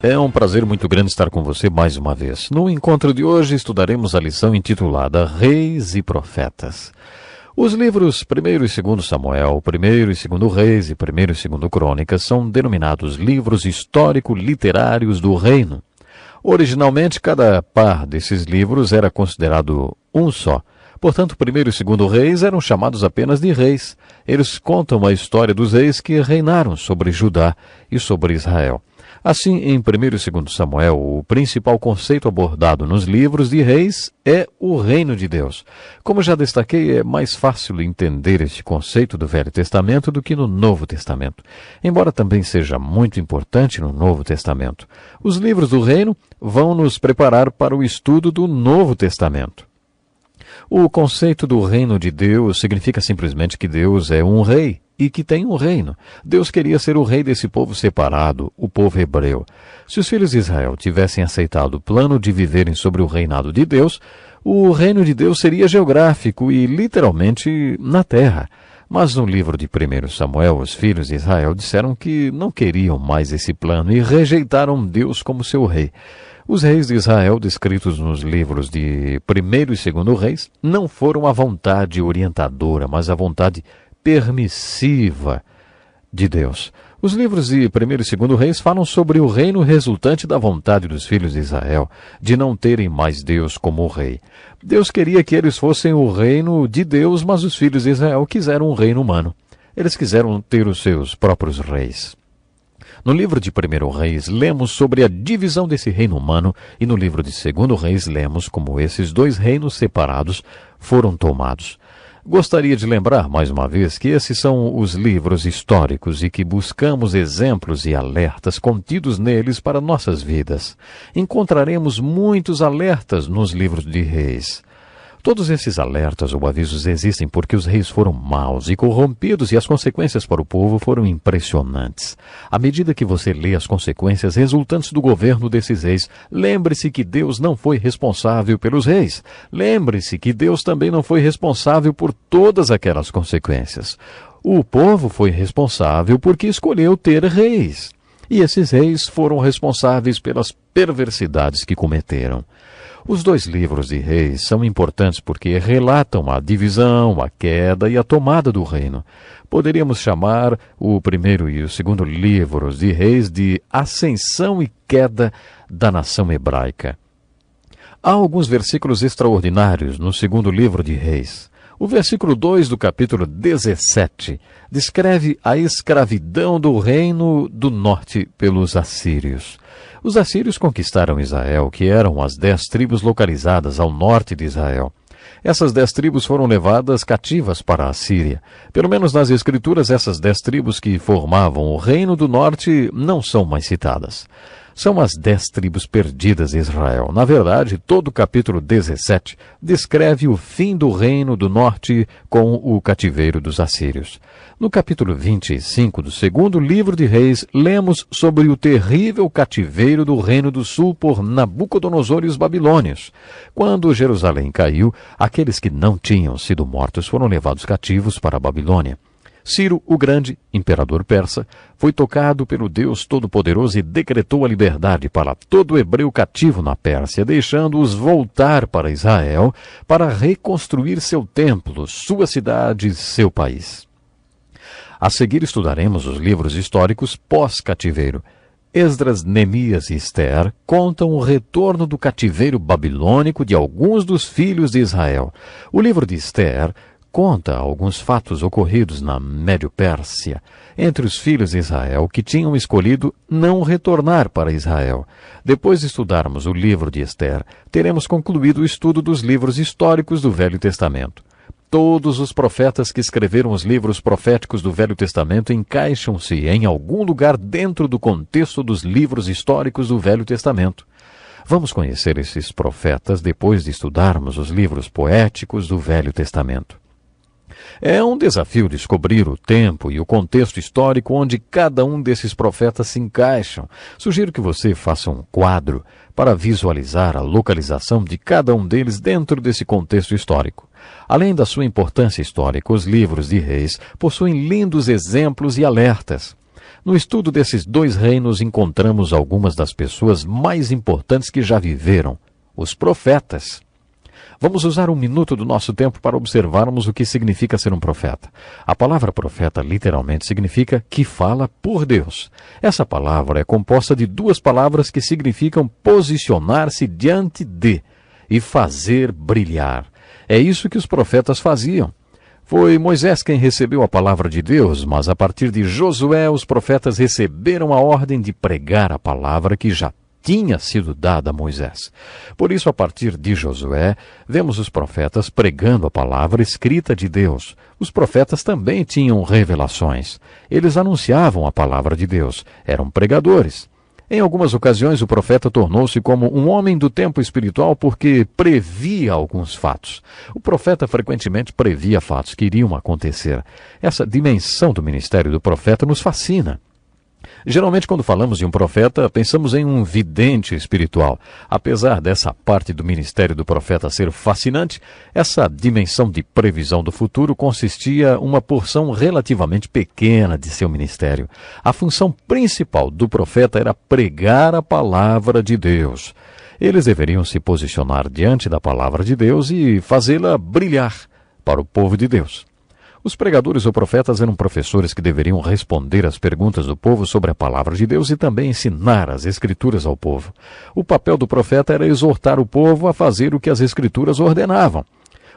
É um prazer muito grande estar com você mais uma vez. No encontro de hoje estudaremos a lição intitulada Reis e Profetas. Os livros 1º e 2º Samuel, 1º e 2º Reis e 1º e 2º Crônicas são denominados livros histórico-literários do reino. Originalmente, cada par desses livros era considerado um só. Portanto, 1º e 2º Reis eram chamados apenas de reis. Eles contam a história dos reis que reinaram sobre Judá e sobre Israel. Assim, em 1º e 2º Samuel, o principal conceito abordado nos livros de reis é o reino de Deus. Como já destaquei, é mais fácil entender este conceito do Velho Testamento do que no Novo Testamento, embora também seja muito importante no Novo Testamento. Os livros do reino vão nos preparar para o estudo do Novo Testamento. O conceito do reino de Deus significa simplesmente que Deus é um rei e que tem um reino. Deus queria ser o rei desse povo separado, o povo hebreu. Se os filhos de Israel tivessem aceitado o plano de viverem sobre o reinado de Deus, o reino de Deus seria geográfico e literalmente na terra. Mas no livro de 1º Samuel, os filhos de Israel disseram que não queriam mais esse plano e rejeitaram Deus como seu rei. Os reis de Israel, descritos nos livros de 1º e 2º Reis, não foram a vontade orientadora, mas a vontade permissiva de Deus. Os livros de 1º e 2º Reis falam sobre o reino resultante da vontade dos filhos de Israel, de não terem mais Deus como rei. Deus queria que eles fossem o reino de Deus, mas os filhos de Israel quiseram um reino humano. Eles quiseram ter os seus próprios reis. No livro de 1º Reis, lemos sobre a divisão desse reino humano, e no livro de 2º Reis, lemos como esses dois reinos separados foram tomados. Gostaria de lembrar, mais uma vez, que esses são os livros históricos e que buscamos exemplos e alertas contidos neles para nossas vidas. Encontraremos muitos alertas nos livros de Reis. Todos esses alertas ou avisos existem porque os reis foram maus e corrompidos e as consequências para o povo foram impressionantes. À medida que você lê as consequências resultantes do governo desses reis, lembre-se que Deus não foi responsável pelos reis. Lembre-se que Deus também não foi responsável por todas aquelas consequências. O povo foi responsável porque escolheu ter reis. E esses reis foram responsáveis pelas perversidades que cometeram. Os dois livros de Reis são importantes porque relatam a divisão, a queda e a tomada do reino. Poderíamos chamar o 1º e o 2º livros de Reis de ascensão e queda da nação hebraica. Há alguns versículos extraordinários no 2º livro de Reis. O versículo 2 do capítulo 17 descreve a escravidão do reino do norte pelos assírios. Os assírios conquistaram Israel, que eram as 10 tribos localizadas ao norte de Israel. Essas 10 tribos foram levadas cativas para a Síria. Pelo menos nas Escrituras, essas 10 tribos que formavam o reino do norte não são mais citadas. São as 10 tribos perdidas de Israel. Na verdade, todo o capítulo 17 descreve o fim do reino do norte com o cativeiro dos assírios. No capítulo 25 do 2º livro de Reis, lemos sobre o terrível cativeiro do reino do sul por Nabucodonosor e os babilônios. Quando Jerusalém caiu, aqueles que não tinham sido mortos foram levados cativos para a Babilônia. Ciro, o grande, imperador persa, foi tocado pelo Deus Todo-Poderoso e decretou a liberdade para todo hebreu cativo na Pérsia, deixando-os voltar para Israel para reconstruir seu templo, sua cidade e seu país. A seguir estudaremos os livros históricos pós-cativeiro. Esdras, Neemias e Ester contam o retorno do cativeiro babilônico de alguns dos filhos de Israel. O livro de Ester conta alguns fatos ocorridos na Médio-Pérsia entre os filhos de Israel que tinham escolhido não retornar para Israel. Depois de estudarmos o livro de Ester, teremos concluído o estudo dos livros históricos do Velho Testamento. Todos os profetas que escreveram os livros proféticos do Velho Testamento encaixam-se em algum lugar dentro do contexto dos livros históricos do Velho Testamento. Vamos conhecer esses profetas depois de estudarmos os livros poéticos do Velho Testamento. É um desafio descobrir o tempo e o contexto histórico onde cada um desses profetas se encaixam. Sugiro que você faça um quadro para visualizar a localização de cada um deles dentro desse contexto histórico. Além da sua importância histórica, os livros de Reis possuem lindos exemplos e alertas. No estudo desses dois reinos encontramos algumas das pessoas mais importantes que já viveram, os profetas. Vamos usar um minuto do nosso tempo para observarmos o que significa ser um profeta. A palavra profeta literalmente significa que fala por Deus. Essa palavra é composta de duas palavras que significam posicionar-se diante de e fazer brilhar. É isso que os profetas faziam. Foi Moisés quem recebeu a palavra de Deus, mas a partir de Josué os profetas receberam a ordem de pregar a palavra que já tinha sido dada a Moisés. Por isso, a partir de Josué, vemos os profetas pregando a palavra escrita de Deus. Os profetas também tinham revelações. Eles anunciavam a palavra de Deus. Eram pregadores. Em algumas ocasiões, o profeta tornou-se como um homem do tempo espiritual porque previa alguns fatos. O profeta frequentemente previa fatos que iriam acontecer. Essa dimensão do ministério do profeta nos fascina. Geralmente, quando falamos de um profeta, pensamos em um vidente espiritual. Apesar dessa parte do ministério do profeta ser fascinante, essa dimensão de previsão do futuro consistia uma porção relativamente pequena de seu ministério. A função principal do profeta era pregar a palavra de Deus. Eles deveriam se posicionar diante da palavra de Deus e fazê-la brilhar para o povo de Deus. Os pregadores ou profetas eram professores que deveriam responder às perguntas do povo sobre a palavra de Deus e também ensinar as Escrituras ao povo. O papel do profeta era exortar o povo a fazer o que as Escrituras ordenavam.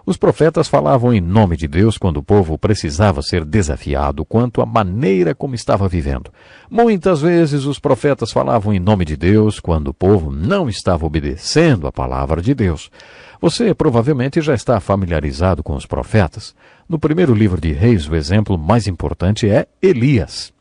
Os profetas falavam em nome de Deus quando o povo precisava ser desafiado quanto à maneira como estava vivendo. Muitas vezes os profetas falavam em nome de Deus quando o povo não estava obedecendo a palavra de Deus. Você provavelmente já está familiarizado com os profetas. No primeiro livro de Reis, o exemplo mais importante é Elias.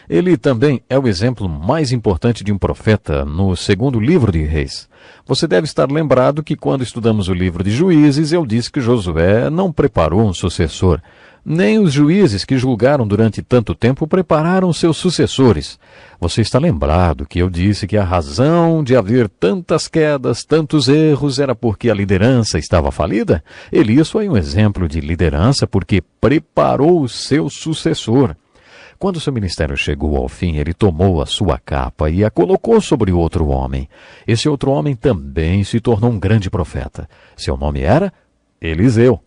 Ele também é o exemplo mais importante de um profeta no segundo livro de Reis. Você deve estar lembrado que quando estudamos o livro de Juízes, eu disse que Josué não preparou um sucessor. Nem os juízes que julgaram durante tanto tempo prepararam seus sucessores. Você está lembrado que eu disse que a razão de haver tantas quedas, tantos erros, era porque a liderança estava falida? Elias foi um exemplo de liderança porque preparou o seu sucessor. Quando seu ministério chegou ao fim, ele tomou a sua capa e a colocou sobre outro homem. Esse outro homem também se tornou um grande profeta. Seu nome era Eliseu.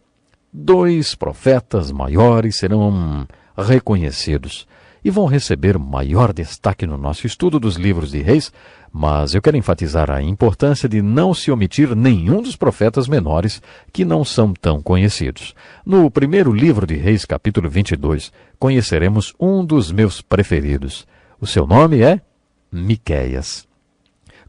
2 profetas maiores serão reconhecidos e vão receber maior destaque no nosso estudo dos livros de Reis, mas eu quero enfatizar a importância de não se omitir nenhum dos profetas menores que não são tão conhecidos. No primeiro livro de Reis, capítulo 22, conheceremos um dos meus preferidos. O seu nome é Miqueias.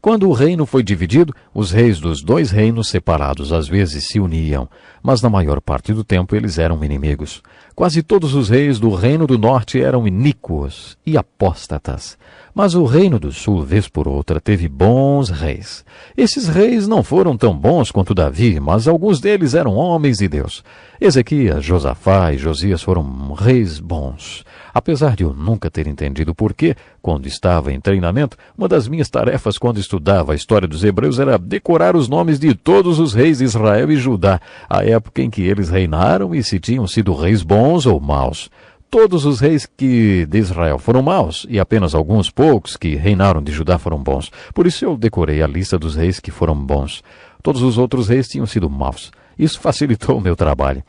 Quando o reino foi dividido, os reis dos 2 reinos separados às vezes se uniam, mas na maior parte do tempo eles eram inimigos. Quase todos os reis do reino do norte eram iníquos e apóstatas. Mas o reino do sul, vez por outra, teve bons reis. Esses reis não foram tão bons quanto Davi, mas alguns deles eram homens de Deus. Ezequias, Josafá e Josias foram reis bons. Apesar de eu nunca ter entendido por quê, quando estava em treinamento, uma das minhas tarefas quando estudava a história dos hebreus era decorar os nomes de todos os reis de Israel e Judá, a época em que eles reinaram e se tinham sido reis bons ou maus. Todos os reis de Israel foram maus, e apenas alguns poucos que reinaram de Judá foram bons. Por isso eu decorei a lista dos reis que foram bons. Todos os outros reis tinham sido maus. Isso facilitou o meu trabalho.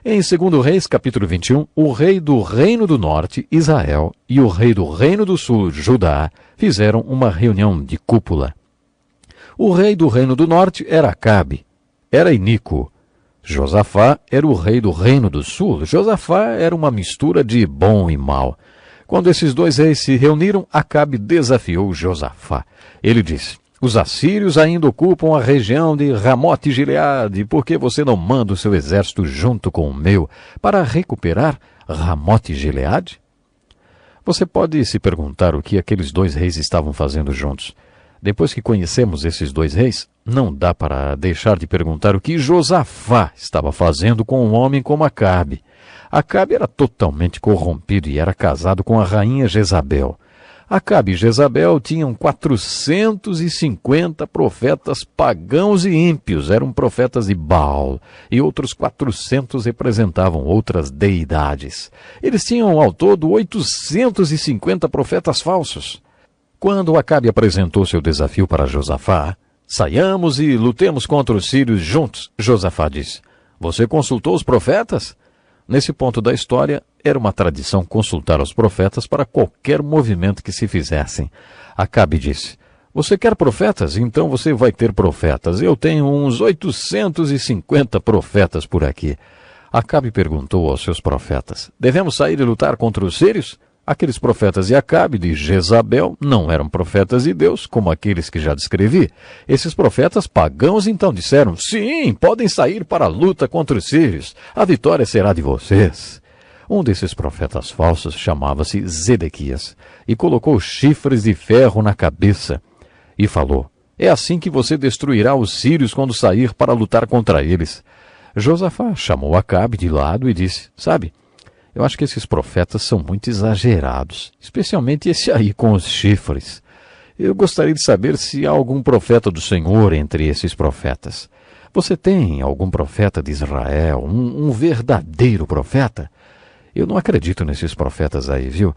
Em 2 Reis, capítulo 21, o rei do reino do norte, Israel, e o rei do reino do sul, Judá, fizeram uma reunião de cúpula. O rei do reino do norte era Acabe, era iníquo. Josafá era o rei do reino do sul. Josafá era uma mistura de bom e mal. Quando esses 2 reis se reuniram, Acabe desafiou Josafá. Ele disse: os assírios ainda ocupam a região de Ramote-Gileade, por que você não manda o seu exército junto com o meu para recuperar Ramote-Gileade? Você pode se perguntar o que aqueles 2 reis estavam fazendo juntos. Depois que conhecemos esses 2 reis, não dá para deixar de perguntar o que Josafá estava fazendo com um homem como Acabe. Acabe era totalmente corrompido e era casado com a rainha Jezabel. Acabe e Jezabel tinham 450 profetas pagãos e ímpios, eram profetas de Baal, e outros 400 representavam outras deidades. Eles tinham ao todo 850 profetas falsos. Quando Acabe apresentou seu desafio para Josafá, saiamos e lutemos contra os sírios juntos, Josafá disse. Você consultou os profetas? Nesse ponto da história, era uma tradição consultar os profetas para qualquer movimento que se fizessem. Acabe disse, você quer profetas? Então você vai ter profetas. Eu tenho uns 850 profetas por aqui. Acabe perguntou aos seus profetas, devemos sair e lutar contra os sírios? Aqueles profetas de Acabe, de Jezabel, não eram profetas de Deus, como aqueles que já descrevi. Esses profetas pagãos então disseram, sim, podem sair para a luta contra os sírios. A vitória será de vocês. Um desses profetas falsos chamava-se Zedequias e colocou chifres de ferro na cabeça e falou, é assim que você destruirá os sírios quando sair para lutar contra eles. Josafá chamou Acabe de lado e disse, sabe, eu acho que esses profetas são muito exagerados, especialmente esse aí com os chifres. Eu gostaria de saber se há algum profeta do Senhor entre esses profetas. Você tem algum profeta de Israel, um verdadeiro profeta? Eu não acredito nesses profetas aí, viu?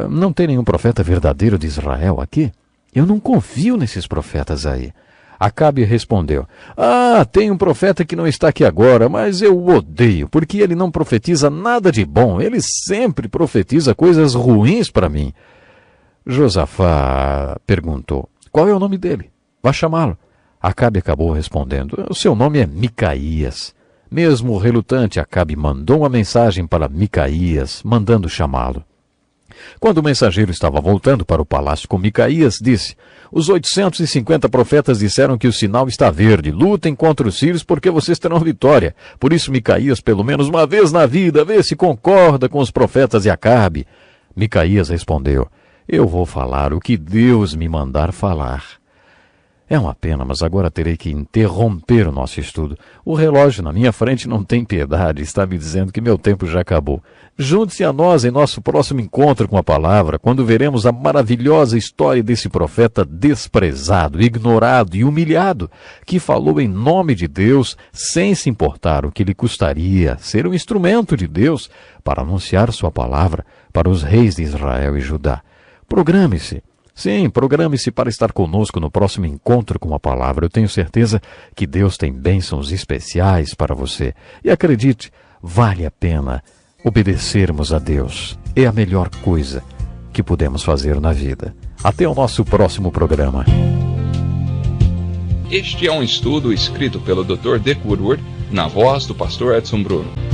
Não tem nenhum profeta verdadeiro de Israel aqui? Eu não confio nesses profetas aí. Acabe respondeu, tem um profeta que não está aqui agora, mas eu o odeio, porque ele não profetiza nada de bom, ele sempre profetiza coisas ruins para mim. Josafá perguntou, qual é o nome dele? Vá chamá-lo. Acabe acabou respondendo, o seu nome é Micaías. Mesmo relutante, Acabe mandou uma mensagem para Micaías, mandando chamá-lo. Quando o mensageiro estava voltando para o palácio com Micaías, disse, os 850 profetas disseram que o sinal está verde, lutem contra os sírios porque vocês terão vitória. Por isso Micaías, pelo menos uma vez na vida, vê se concorda com os profetas de Acabe. Micaías respondeu, eu vou falar o que Deus me mandar falar. É uma pena, mas agora terei que interromper o nosso estudo. O relógio na minha frente não tem piedade, está me dizendo que meu tempo já acabou. Junte-se a nós em nosso próximo encontro com a palavra, quando veremos a maravilhosa história desse profeta desprezado, ignorado e humilhado, que falou em nome de Deus, sem se importar o que lhe custaria ser um instrumento de Deus para anunciar sua palavra para os reis de Israel e Judá. Programe-se. Sim, programe-se para estar conosco no próximo encontro com a palavra. Eu tenho certeza que Deus tem bênçãos especiais para você. E acredite, vale a pena obedecermos a Deus. É a melhor coisa que podemos fazer na vida. Até o nosso próximo programa. Este é um estudo escrito pelo Dr. Dick Woodward, na voz do pastor Edson Bruno.